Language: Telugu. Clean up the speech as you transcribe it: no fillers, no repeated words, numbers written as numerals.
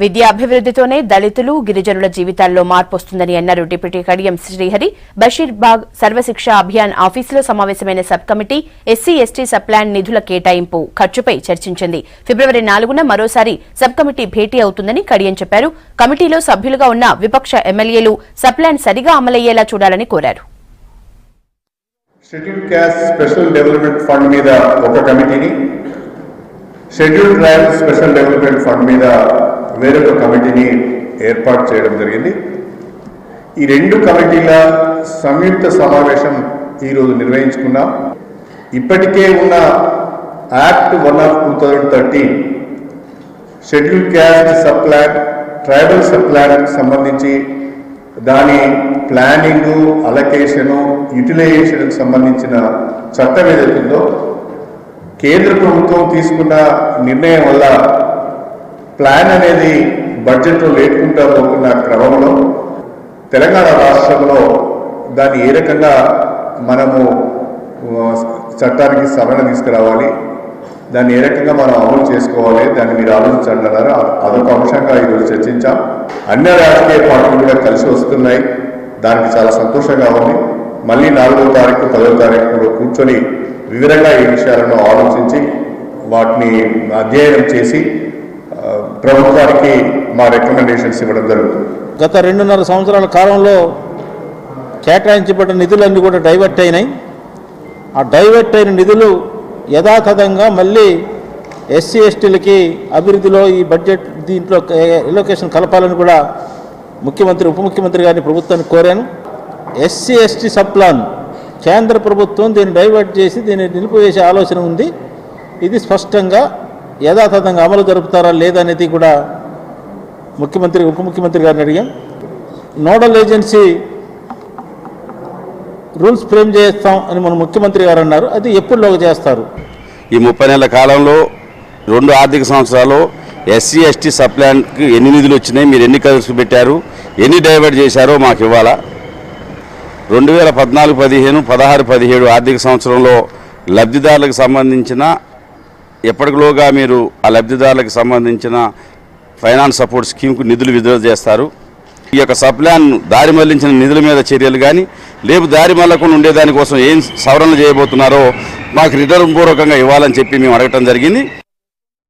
విద్యా అభివృద్ధితోనే దళితులు గిరిజనుల జీవితాల్లో మార్పు వస్తుందని అన్నారు డిప్యూటీ కడియం శ్రీహరి. బషీర్బాగ్ సర్వశిక్ష అభియాన్ ఆఫీసులో సమావేశమైన sub committee SC ST sub plan నిధుల కేటాయింపు ఖర్చుపై చర్చించింది. ఫిబ్రవరి 4న మరోసారి సబ్ కమిటీ భేటీ అవుతుందని కడియం చెప్పారు. కమిటీలో సభ్యులుగా ఉన్న విపక్ష ఎమ్మెల్యేలు సబ్ ప్లాన్ సరిగా అమలయ్యేలా చూడాలని కోరారు. Scheduled caste special development fund మీద ఒక కమిటీని, scheduled tribe special development fund మీద వేరొక కమిటీని ఏర్పాటు చేయడం జరిగింది. ఈ రెండు కమిటీల సంయుక్త సమావేశం ఈరోజు నిర్వహించుకున్నాం. ఇప్పటికే ఉన్న act 1 of 2013 scheduled caste sub plan, tribal sub plan సంబంధించి దాని ప్లానింగు, అలొకేషను, యూటిలైజేషన్కి సంబంధించిన చట్టం ఏదైతుందో కేంద్ర ప్రభుత్వం తీసుకున్న నిర్ణయం వల్ల ప్లాన్ అనేది బడ్జెట్లో లేకుండా పోతున్న క్రమంలో తెలంగాణ రాష్ట్రంలో దాన్ని ఏ రకంగా మనము చట్టానికి సవరణ తీసుకురావాలి, దాన్ని ఏ రకంగా మనం అమలు చేసుకోవాలి, దాన్ని మీరు ఆలోచించండి అన్నారు. అదొక అంశంగా ఈరోజు చర్చించాం. అన్ని రాజకీయ పార్టీలు కూడా కలిసి వస్తున్నాయి. దానికి చాలా సంతోషంగా ఉంది. మళ్ళీ 4వ తారీఖు 10వ తారీఖు కూర్చొని వివరంగా ఈ విషయాలను ఆలోచించి వాటిని అధ్యయనం చేసి ప్రభుత్వానికి మా రికమెండేషన్స్ ఇవ్వడం జరుగుతుంది. గత 2.5 సంవత్సరాల కాలంలో కేటాయించబడిన నిధులన్నీ కూడా డైవర్ట్ అయినాయి. ఆ డైవర్ట్ అయిన నిధులు యథాతథంగా మళ్ళీ ఎస్సీ ఎస్టీలకి అభివృద్ధిలో ఈ బడ్జెట్ దీంట్లో ఎలొకేషన్ కలపాలని కూడా ముఖ్యమంత్రి, ఉప ముఖ్యమంత్రి గారిని ప్రభుత్వాన్ని కోరాను. ఎస్సీ ఎస్టీ సబ్ ప్లాన్ కేంద్ర ప్రభుత్వం దీన్ని డైవర్ట్ చేసి దీన్ని నిలిపివేసే ఆలోచన ఉంది. ఇది స్పష్టంగా యథాతథంగా అమలు జరుపుతారా లేదనేది కూడా ముఖ్యమంత్రి, ఉప ముఖ్యమంత్రి గారిని అడిగాం. నోడల్ ఏజెన్సీ రూల్స్ ఫ్రేమ్ చేస్తాం అని మన ముఖ్యమంత్రి గారు అన్నారు. అది ఎప్పుడులోగా చేస్తారు? ఈ 30 నెలల కాలంలో 2 ఆర్థిక సంవత్సరాలు ఎస్సీ ఎస్టీ సబ్ ప్లాన్కి ఎన్ని నిధులు వచ్చినాయి, మీరు ఎన్ని ఖర్చు పెట్టారు, ఎన్ని డైవర్ట్ చేశారో మాకు ఇవ్వాలా. 2014-15, 16-17 ఆర్థిక సంవత్సరంలో లబ్ధిదారులకు సంబంధించిన ఎప్పటిలోగా మీరు ఆ లబ్ధిదారులకు సంబంధించిన ఫైనాన్స్ సపోర్ట్ స్కీమ్కు నిధులు విడుదల చేస్తారు. ఈ యొక్క సబ్ ప్లాన్ దారి మళ్లించిన నిధుల మీద చర్యలు కానీ, లేపు దారి మళ్లకుండా ఉండేదానికోసం ఏం సవరణలు చేయబోతున్నారో మాకు రిటర్న్ పూర్వకంగా ఇవ్వాలని చెప్పి మేము అడగటం జరిగింది.